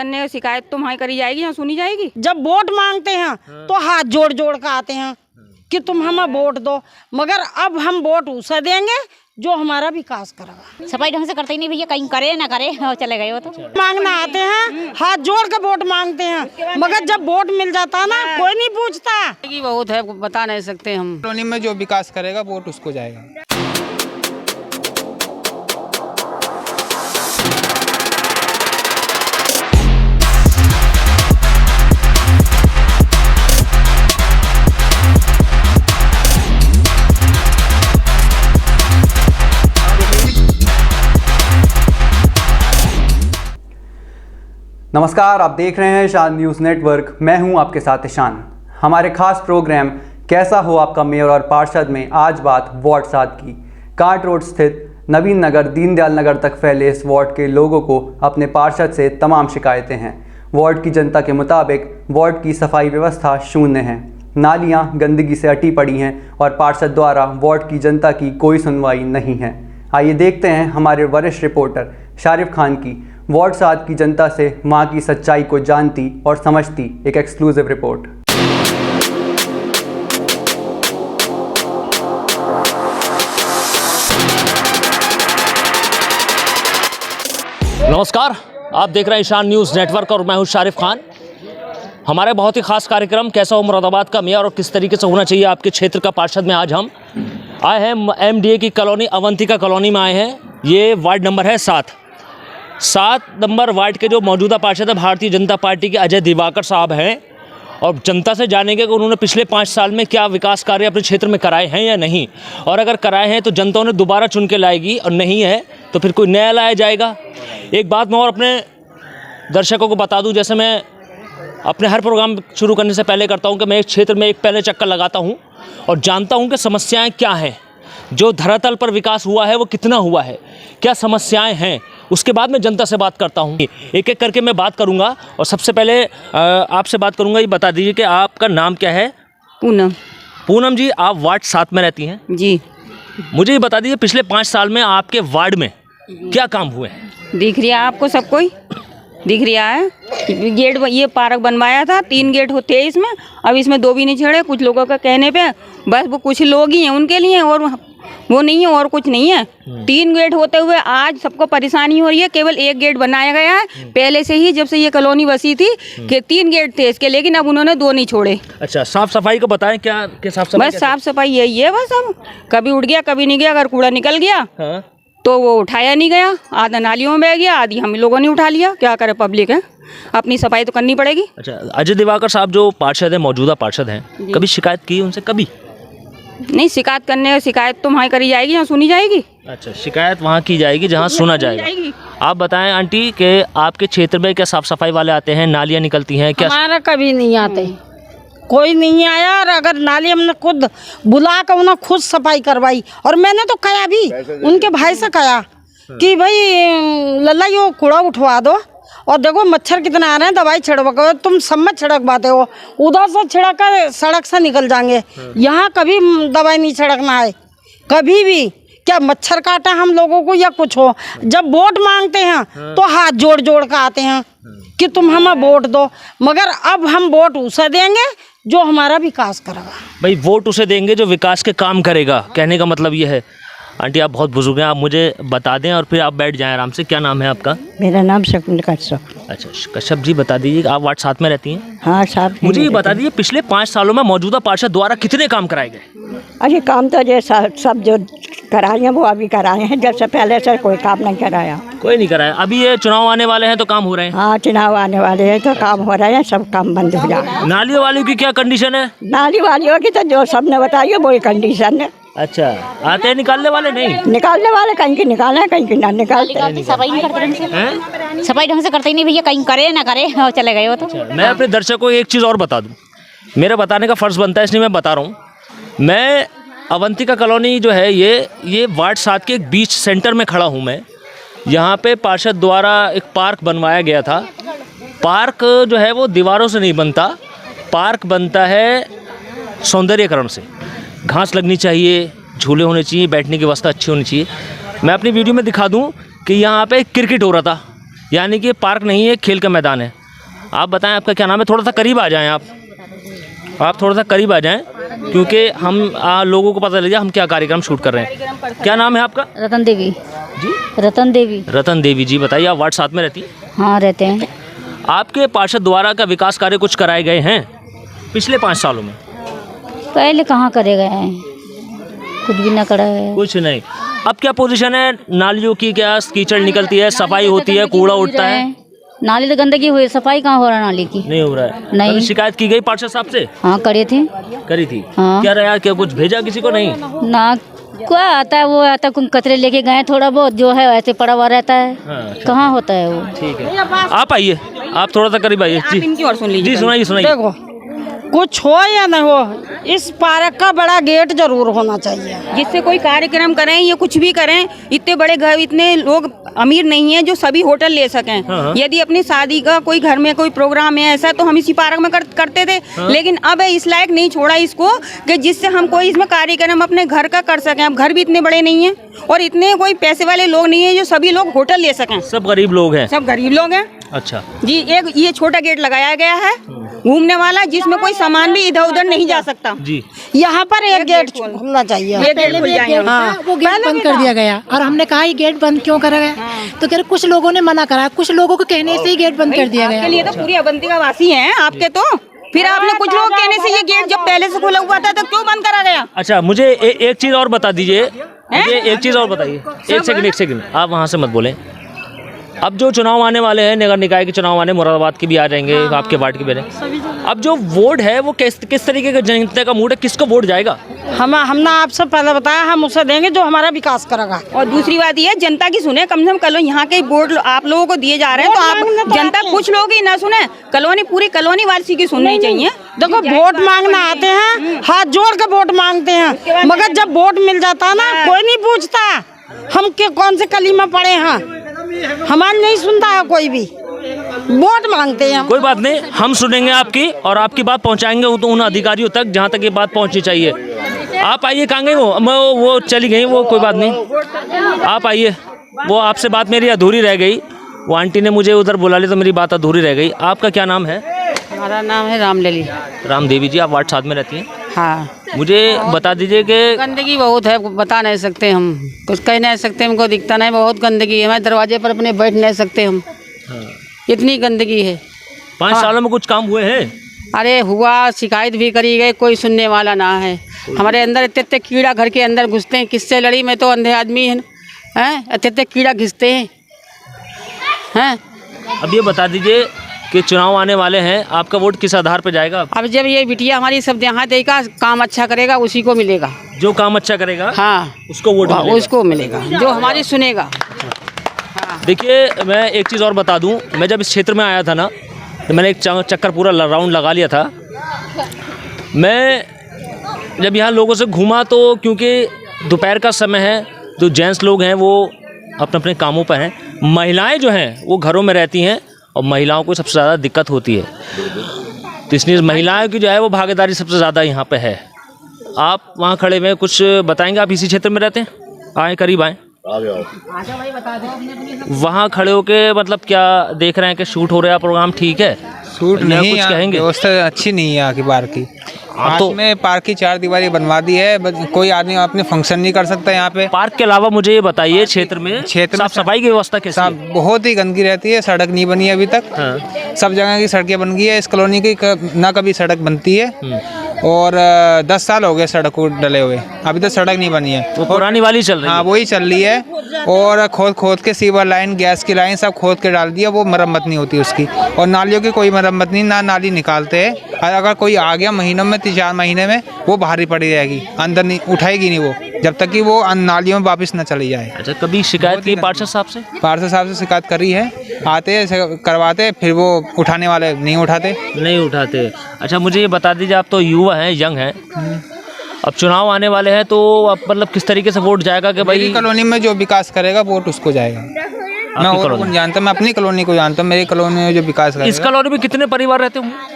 करने की शिकायत तो वहाँ करी जाएगी या सुनी जाएगी। जब वोट मांगते हैं तो हाथ जोड़ जोड़ कर आते हैं कि तुम हमें वोट दो, मगर अब हम वोट उसे देंगे जो हमारा विकास करेगा। सफाई ढंग से करते ही नहीं भैया, कहीं करे ना करे और चले गए हो तो मांगना आते हैं, हाथ जोड़ कर वोट मांगते हैं, मगर जब वोट मिल जाता ना कोई नहीं पूछता। बहुत है, बता नहीं सकते हम। कॉलोनी में जो विकास करेगा वोट उसको जाएगा। नमस्कार, आप देख रहे हैं शान न्यूज़ नेटवर्क। मैं हूं आपके साथ ईशान। हमारे खास प्रोग्राम कैसा हो आपका मेयर और पार्षद में आज बात वार्ड 7 की। कांट रोड स्थित नवीन नगर दीनदयाल नगर तक फैले इस वार्ड के लोगों को अपने पार्षद से तमाम शिकायतें हैं। वार्ड की जनता के मुताबिक वार्ड की सफाई व्यवस्था शून्य है, नालियां गंदगी से अटी पड़ी हैं और पार्षद द्वारा वार्ड की जनता की कोई सुनवाई नहीं है। आइए देखते हैं हमारे वरिष्ठ रिपोर्टर शारिफ खान की वार्ड 7 की जनता से मां की सच्चाई को जानती और समझती एक एक्सक्लूसिव रिपोर्ट। नमस्कार, आप देख रहे हैं ईशान न्यूज़ नेटवर्क और मैं हूं शारिफ खान। हमारे बहुत ही खास कार्यक्रम कैसा हो मुरादाबाद का मेयर और किस तरीके से होना चाहिए आपके क्षेत्र का पार्षद में आज हम आए हैं MDA की कॉलोनी अवंतिका कॉलोनी में आए हैं। ये वार्ड नंबर है 7 नंबर वार्ड के जो मौजूदा पार्षद है भारतीय जनता पार्टी के अजय दिवाकर साहब हैं और जनता से जानेंगे कि उन्होंने पिछले 5 साल में क्या विकास कार्य अपने क्षेत्र में कराए हैं या नहीं, और अगर कराए हैं तो जनता उन्हें दोबारा चुन के लाएगी और नहीं है तो फिर कोई नया लाया जाएगा। एक बात मैं और अपने दर्शकों को बता दूं, जैसे मैं अपने हर प्रोग्राम शुरू करने से पहले करता हूं कि मैं इस क्षेत्र में एक पहले चक्कर लगाता हूं और जानता हूं कि समस्याएं क्या हैं, जो धरातल पर विकास हुआ है वो कितना हुआ है, क्या समस्याएं हैं, उसके बाद मैं जनता से बात करता हूं। एक एक करके मैं बात करूंगा और सबसे पहले आपसे बात करूंगा। ये बता दीजिए कि आपका नाम क्या है? पूनम। पूनम जी, आप वार्ड 7 में रहती हैं जी। मुझे ये बता दीजिए पिछले 5 साल में आपके वार्ड में क्या काम हुए हैं? दिख रहा है आपको, सब कोई दिख रहा है। गेट ये पार्क बनवाया था, 3 गेट होते हैं इसमें, अब इसमें 2 भी नहीं छेड़े। कुछ लोगों का कहने पे बस वो कुछ लोग ही हैं उनके लिए, और वो नहीं है और कुछ नहीं है। 3 गेट होते हुए आज सबको परेशानी हो रही है। केवल 1 गेट बनाया गया है पहले से ही, जब से ये कॉलोनी बसी थी कि 3 गेट थे इसके, लेकिन अब उन्होंने 2 नहीं छोड़े। अच्छा, साफ सफाई को बताएं क्या साफ सफाई? बस साफ सफाई यही है बस। अब कभी उड़ गया कभी नहीं गया, अगर कूड़ा निकल गया हाँ? तो वो उठाया नहीं गया, आधा नालियों में बह गया, आधी हम लोगों ने उठा लिया। क्या करे, पब्लिक है, अपनी सफाई तो करनी पड़ेगी। अच्छा, अजय दिवाकर साहब जो पार्षद हैं, मौजूदा पार्षद हैं, कभी शिकायत की उनसे? कभी नहीं, शिकायत करने शिकायत तो वहाँ करी जाएगी या सुनी जाएगी। अच्छा, शिकायत वहाँ की जाएगी जहाँ सुना जाएगा। आप बताएं आंटी कि आपके क्षेत्र में क्या साफ सफाई वाले आते हैं, नालियाँ निकलती हैं क्या? हमारा कभी नहीं आते, कोई नहीं आया। और अगर नाली हमने खुद बुला कर उन्हें खुद सफाई करवाई, और मैंने तो कहा भी उनके भाई से कहा कि भाई लल्ला यो कूड़ा उठवा दो, और देखो मच्छर कितना आ रहे हैं, दवाई छिड़को, तुम सब में छिड़कवाते हो, उधर से छिड़क कर सड़क से निकल जाएंगे। यहाँ कभी दवाई नहीं छिड़कना है, कभी भी। क्या मच्छर काटा हम लोगों को या कुछ हो। जब वोट मांगते हैं तो हाथ जोड़ जोड़ कर आते हैं कि तुम हमें वोट दो, मगर अब हम वोट उसे देंगे जो हमारा विकास करेगा। भाई वोट उसे देंगे जो विकास के काम करेगा, कहने का मतलब ये है। आंटी आप बहुत बुजुर्ग हैं, आप मुझे बता दें और फिर आप बैठ जाएं आराम से। क्या नाम है आपका? मेरा नाम शकुन कश्यप। अच्छा कश्यप जी, बता दीजिए आप वार्ड 7 में रहती हैं? हाँ, 7 मुझे ये बता दीजिए पिछले 5 सालों में मौजूदा पार्षद द्वारा कितने काम कराए गए? अरे काम तो जो सब जो कराए हैं वो अभी कराए हैं, जब से पहले से कोई काम नहीं कराया। कोई नहीं कराया? अभी ये चुनाव आने वाले हैं तो काम हो रहे हैं? हाँ, चुनाव आने वाले हैं तो काम हो रहे हैं, सब काम बंद हो जाए। नालियों वाली की क्या कंडीशन है? नाली वालियों की तो जो सबने बताई है वही कंडीशन है। अच्छा, आते हैं निकालने वाले? नहीं निकालने वाले कहीं की निकाले, कहीं की ना निकालते। सफाई नहीं करते ढंग से, सफाई ढंग से करते ही नहीं भैया, कहीं करे ना करे और चले गए हो तो। मैं अपने दर्शकों को एक चीज़ और बता दूं, मेरा बताने का फ़र्ज़ बनता है इसलिए मैं बता रहा हूँ। मैं अवंतिका कॉलोनी जो है ये वार्ड 7 के एक बीच सेंटर में खड़ा हूँ मैं। यहाँ पे पार्षद द्वारा एक पार्क बनवाया गया था। पार्क जो है वो दीवारों से नहीं बनता, पार्क बनता है सौंदर्यकरण से। घास लगनी चाहिए, झूले होने चाहिए, बैठने की व्यवस्था अच्छी होनी चाहिए। मैं अपनी वीडियो में दिखा दूं कि यहाँ पे क्रिकेट हो रहा था, यानी कि पार्क नहीं है, खेल का मैदान है। आप बताएं आपका क्या नाम है? थोड़ा सा करीब आ जाएं आप थोड़ा सा करीब आ जाएं, क्योंकि हम लोगों को पता लग जाए हम क्या कार्यक्रम शूट कर रहे हैं। क्या नाम है आपका? रतन देवी जी, रतन देवी। रतन देवी जी, बताइए आप वार्ड 7 में रहती हैं? हाँ रहते हैं। आपके पार्षद द्वारा का विकास कार्य कुछ कराए गए हैं पिछले 5 सालों में? पहले कहाँ करे गए हैं, कुछ भी ना करा है। कुछ नहीं। अब क्या पोजीशन है नालियों की? क्या कीचड़ निकलती है, सफाई होती है, कूड़ा उठता है? नाली तो गंदगी हुई, सफाई कहाँ हो रहा है नाली की? नहीं हो रहा है। नहीं। कभी शिकायत की गई पार्षद साहब से? हाँ करे थे। करी थी? हाँ। क्या रहा, क्या कुछ भेजा किसी को? नहीं ना क्या आता है, वो आता है कचरे लेके गए, थोड़ा बहुत जो है ऐसे पड़ा हुआ रहता है। हाँ, कहाँ होता है वो। ठीक है, आप आइए, आप थोड़ा सा करीब आइए जी। इनकी और सुन लीजिए। जी सुनाइए सुनाइए। देखो कुछ हो या न हो, इस पार्क का बड़ा गेट जरूर होना चाहिए। जिससे कोई कार्यक्रम करें या कुछ भी करें, इतने बड़े घर, इतने लोग अमीर नहीं है जो सभी होटल ले सकें। हाँ। यदि अपनी शादी का कोई घर में कोई प्रोग्राम है ऐसा, तो हम इसी पार्क में करते थे। हाँ। लेकिन अब इस लायक नहीं छोड़ा इसको कि जिससे हम कोई इसमें कार्यक्रम अपने घर का कर सकें। अब घर भी इतने बड़े नहीं है और इतने कोई पैसे वाले लोग नहीं है जो सभी लोग होटल ले सकें। सब गरीब लोग हैं। सब गरीब लोग हैं। अच्छा जी, एक ये छोटा गेट लगाया गया है घूमने वाला, जिसमें कोई सामान भी इधर उधर नहीं जा सकता। जी, यहाँ पर एक गेट खुलना चाहिए। ये गेट खुल जाए। हाँ, वो गेट बंद कर दिया गया और हमने कहा ये गेट बंद क्यों करा गया, तो कह रहे कुछ लोगों ने मना करा, कुछ लोगों के कहने से ही गेट बंद कर दिया आपके गया। लिए तो पूरी अवंती का वासी हैं आपके तो। फिर आपने कुछ लोग कहने से ये गेट जब पहले से खुला हुआ था तो क्यों बंद करा गया? अच्छा मुझे एक चीज़ और बता दीजिए, मुझे एक चीज़ और बताइए। एक सेकंड आप वहाँ से मत बोलें। अब जो चुनाव आने वाले हैं, नगर निकाय के चुनाव आने, मुरादाबाद के भी आ जाएंगे, आपके वार्ड के भी। अब जो वोट है वो किस तरीके का जनता का मूड है, किसको वोट जाएगा? हमने आपसे पहले बताया, हम उसे देंगे जो हमारा विकास करेगा। और दूसरी बात ये, जनता की सुने कम से कम। कल यहाँ के वोट आप लोगों को दिए जा रहे हैं, तो आप जनता कुछ लोग ही ना सुने, कॉलोनी पूरी कॉलोनी वासी की सुननी चाहिए। देखो वोट मांगना आते हैं, हाथ जोड़ के वोट मांगते हैं, मगर जब वोट मिल जाता ना कोई नहीं पूछता हम के कौन से कली में पड़े हैं। हमारी नहीं सुनता है कोई भी, वोट मांगते हैं। कोई बात नहीं, हम सुनेंगे आपकी और आपकी बात पहुंचाएंगे उन अधिकारियों तक जहां तक ये बात पहुंचनी चाहिए। आप आइए, कहाँ गई वो चली गई वो, कोई बात नहीं, आप आइए। वो आपसे बात मेरी अधूरी रह गई, वो आंटी ने मुझे उधर बुला लिया तो मेरी बात अधूरी रह गई। आपका क्या नाम है? हमारा नाम है रामलली। राम देवी जी, आप वार्ड 7 में रहती हैं? हाँ। मुझे बता दीजिए कि गंदगी बहुत है, बता नहीं सकते हम, कुछ कह नहीं सकते, हमको दिखता नहीं, बहुत गंदगी है। हमारे दरवाजे पर अपने बैठ नहीं सकते हम, इतनी गंदगी है। 5 सालों में कुछ काम हुए हैं? अरे हुआ, शिकायत भी करी गई, कोई सुनने वाला ना है। हमारे अंदर इतने इतने कीड़ा घर के अंदर घुसते हैं, किससे लड़ी? मैं तो अंधे आदमी हैं, इतने इतने कीड़ा घिसते हैं। अब ये बता दीजिए कि चुनाव आने वाले हैं, आपका वोट किस आधार पर जाएगा? अब जब ये बिटिया हमारी सब यहाँ देगा, काम अच्छा करेगा उसी को मिलेगा। जो काम अच्छा करेगा हाँ, उसको वोट मिलेगा। उसको मिलेगा जो हमारी सुनेगा। देखिए मैं एक चीज़ और बता दूं, मैं जब इस क्षेत्र में आया था ना, तो मैंने एक चक्कर पूरा राउंड लगा लिया था। मैं जब यहाँ लोगों से घूमा तो क्योंकि दोपहर का समय है, जो जेंट्स लोग हैं वो अपने अपने कामों पर हैं, महिलाएं जो हैं वो घरों में रहती हैं और महिलाओं को सबसे ज़्यादा दिक्कत होती है। तो इसलिए महिलाओं की जो है वो भागीदारी सबसे ज़्यादा यहाँ पे है। आप वहाँ खड़े हुए कुछ बताएंगे? आप इसी क्षेत्र में रहते हैं? आए, करीब आए। वहाँ खड़े होके मतलब क्या देख रहे हैं कि शूट हो रहा है, प्रोग्राम ठीक है? शूट नहीं, कुछ कहेंगे? व्यवस्था अच्छी नहीं है यहाँ की पार्क की। तो में पार्क की 4 दीवारी बनवा दी है, कोई आदमी अपने फंक्शन नहीं कर सकता यहाँ पे। पार्क के अलावा मुझे ये बताइए, क्षेत्र में साफ सफाई की व्यवस्था कैसी है? बहुत ही गंदगी रहती है, सड़क नहीं बनी है अभी तक। हाँ। सब जगह की सड़कें बन गई है, इस कॉलोनी की ना कभी सड़क बनती है। और 10 साल हो गए सड़क को डले हुए, अभी तक सड़क नहीं बनी है। वो पुरानी वाली चल रही है? हाँ वही चल रही है। और खोद के सीवर लाइन, गैस की लाइन सब खोद के डाल दिया, वो मरम्मत नहीं होती उसकी। और नालियों की कोई मरम्मत नहीं, ना नाली निकालते हैं। और अगर कोई आ गया महीनों में, 3-4 महीने में, वो बाहर ही पड़ी रहेगी, अंदर नहीं उठाएगी नहीं वो, जब तक कि वो नालियों में वापस न चली जाए। अच्छा, कभी शिकायत की पार्षद साहब से? पार्षद साहब से शिकायत करी है, आते हैं करवाते, फिर वो उठाने वाले नहीं उठाते। अच्छा मुझे ये बता दीजिए, आप तो युवा हैं, यंग हैं, अब चुनाव आने वाले हैं, तो अब मतलब किस तरीके से वोट जाएगा कि भाई कॉलोनी में जो विकास करेगा वोट उसको जाएगा? मैं और कौन जानता, मैं अपनी कॉलोनी को जानता हूँ। मेरी कॉलोनी में जो विकास करेगा। इस कॉलोनी में कितने परिवार रहते होंगे?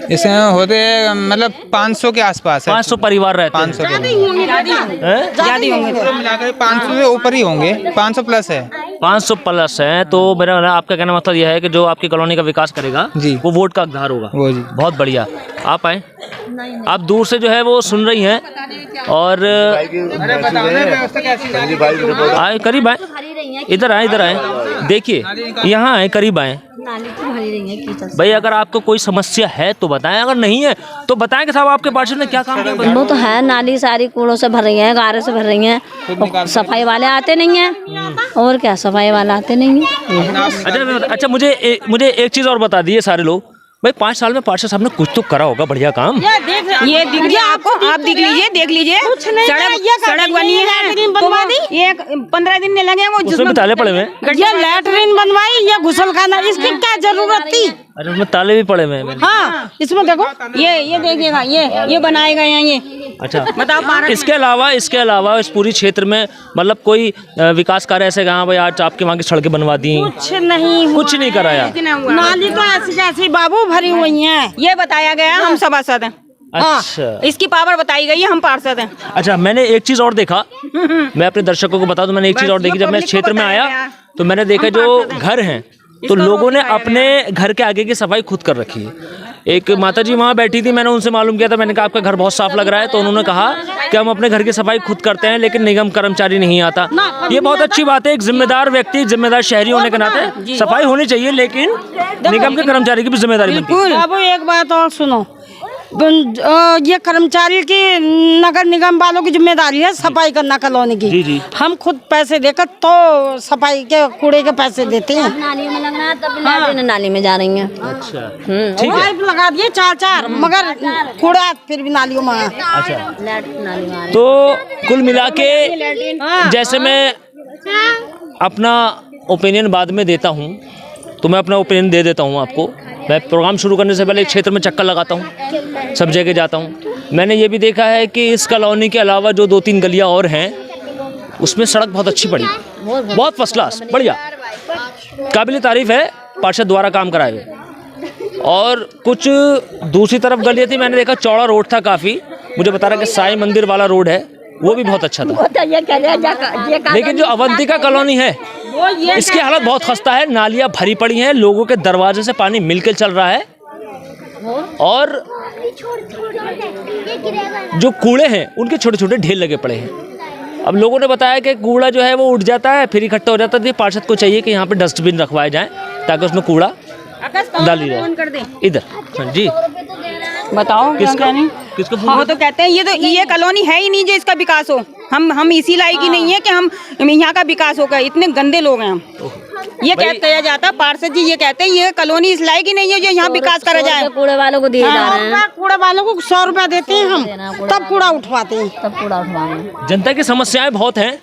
इसमें होते मतलब 500 के आसपास है। 500 परिवार रहते हैं। 500 ज्यादा होंगे, मिलाकर 500 से ऊपर ही होंगे, 500 प्लस है। 500 प्लस हैं। तो मेरा आपका कहना मतलब यह है कि जो आपकी कॉलोनी का विकास करेगा जी, वो वोट का हकदार होगा। वो जी, बहुत बढ़िया। आप आए, आप दूर से जो है वो सुन रही हैं और आए, करीब आए, इधर आए, इधर आए, देखिए यहाँ आए, करीब आए। भाई अगर आपको कोई समस्या है तो बताएं, अगर नहीं है तो बताएं कि साहब आपके पार्षद ने क्या काम किया। वो तो है, नाली सारी कूड़ों से भर रही है, गारे से भर रही है, सफाई वाले आते नहीं हैं। और क्या, सफाई वाले आते नहीं हैं। अच्छा मुझे एक चीज़ और बता दिए सारे लोग, भाई 5 साल में पार्षद साहब ने कुछ तो करा होगा बढ़िया काम। ये दिख गया आपको, आप देख लीजिए सड़क बनी है, तो ये 15 दिन में लगे वो, उसमें ताले पड़े हुए हैं। ये लैटरिन बनवाई, ये गुसलखाना, इसकी क्या जरूरत थी? अरे उसमें ताले भी पड़े हुए हैं। हाँ, इसमें देखो, ये देखिएगा, ये बनाए गए हैं ये। अच्छा बताओ, इसके अलावा इस पूरी क्षेत्र में मतलब कोई विकास कार्य ऐसे कहाँ भाई आज आपके वहाँ की सड़कें बनवा दी? कुछ नहीं कराया। नाली तो ऐसी जैसी बाबू भरी हुई है, ये बताया गया, हम सभासद हैं। अच्छा, इसकी पावर बताई गई है, हम पार्षद हैं। अच्छा मैंने एक चीज और देखा, मैं अपने दर्शकों को बता दूं, मैंने एक चीज और देखी। जब मैं इस क्षेत्र में आया तो मैंने देखा जो घर हैं तो लोगों ने अपने घर के आगे की सफाई खुद कर रखी है। एक माताजी वहाँ बैठी थी, मैंने उनसे मालूम किया था, मैंने कहा आपका घर बहुत साफ लग रहा है, तो उन्होंने कहा कि हम अपने घर की सफाई खुद करते हैं लेकिन निगम कर्मचारी नहीं आता। ये बहुत अच्छी बात है, एक जिम्मेदार व्यक्ति, जिम्मेदार शहरी होने के नाते सफाई होनी चाहिए, लेकिन निगम के कर्मचारी की भी जिम्मेदारी बनती है। बाबू एक बात और सुनो, ये कर्मचारी की, नगर निगम वालों की जिम्मेदारी है सफाई करना कॉलोनी की। जी। हम खुद पैसे देकर तो सफाई के कूड़े के पैसे देते हैं। नाली में लगना है, तब नाली में जा रही हैं। अच्छा ठीक है, पाइप लगा दिए 4 मगर कूड़ा फिर भी नालियों में। अच्छा तो कुल मिला के जैसे मैं अपना ओपिनियन बाद में देता हूँ, तो मैं अपना ओपिनियन दे देता हूँ आपको। मैं प्रोग्राम शुरू करने से पहले एक क्षेत्र में चक्कर लगाता हूँ, सब जगह जाता हूँ। मैंने ये भी देखा है कि इस कॉलोनी के अलावा जो 2-3 गलियाँ और हैं उसमें सड़क बहुत अच्छी पड़ी, बहुत फर्स्ट क्लास, बढ़िया, काबिल तारीफ है, पार्षद द्वारा काम कराए हुए। और कुछ दूसरी तरफ गलियाँ थी, मैंने देखा चौड़ा रोड था काफ़ी, मुझे बता रहा कि साईं मंदिर वाला रोड है, वो भी बहुत अच्छा था। लेकिन जो अवंतिका कॉलोनी है इसकी हालत बहुत खस्ता है, नालियाँ भरी पड़ी हैं, लोगों के दरवाजे से पानी मिलकर चल रहा है, और जो कूड़े हैं उनके छोटे छोटे ढेर लगे पड़े हैं। अब लोगों ने बताया कि कूड़ा जो है वो उठ जाता है फिर इकट्ठा हो जाता है, तो पार्षद को चाहिए कि यहाँ पे डस्टबिन रखवाए जाएं ताकि उसमें कूड़ा डाली जाए। इधर हाँ जी, बताओ किसको वो तो कहते हैं ये कॉलोनी है ही नहीं जो इसका विकास हो। हम इसी लायक ही नहीं है कि हम यहाँ का विकास होगा, इतने गंदे लोग हैं हम। ये कहा जाता है, पार्षद जी ये कहते हैं ये कॉलोनी इस लायक ही नहीं है जो यहाँ विकास करा जाए। कूड़े वालों को दिए जा रहे हैं, कूड़े वालों को 100 रुपया देते हैं हम, तब कूड़ा उठवाते हैं, तब कूड़ा उठवाएंगे। जनता की समस्याएं बहुत हैं।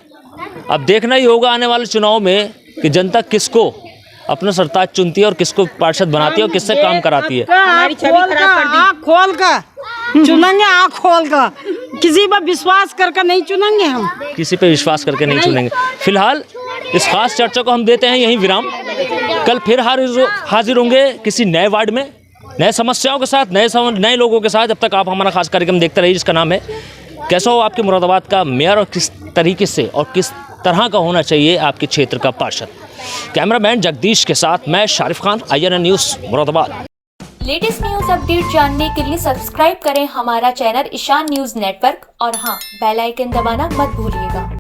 अब देखना ही होगा आने वाले चुनाव में कि जनता किसको अपना सरताज चुनती है और किसको पार्षद बनाती है और किससे काम कराती है। हमारी छवि खराब कर दी। आँख खोल कर चुनेंगे, आँख खोल कर, किसी पर विश्वास करके नहीं चुनेंगे हम, किसी पे विश्वास करके नहीं चुनेंगे। फिलहाल इस खास चर्चा को हम देते हैं यहीं विराम। कल फिर हाजिर होंगे किसी नए वार्ड में, नए समस्याओं के साथ, नए लोगों के साथ। जब तक आप हमारा खास कार्यक्रम देखते रहिए जिसका नाम है कैसा हो आपके मुरादाबाद का मेयर और किस तरीके से और किस तरह का होना चाहिए आपके क्षेत्र का पार्षद। कैमरामैन जगदीश के साथ मैं Sharif Khan, INN news Moradabad. Latest news update जानने के लिए सब्सक्राइब करें हमारा चैनल ईशान न्यूज नेटवर्क और हाँ, बेल आइकन दबाना मत भूलिएगा।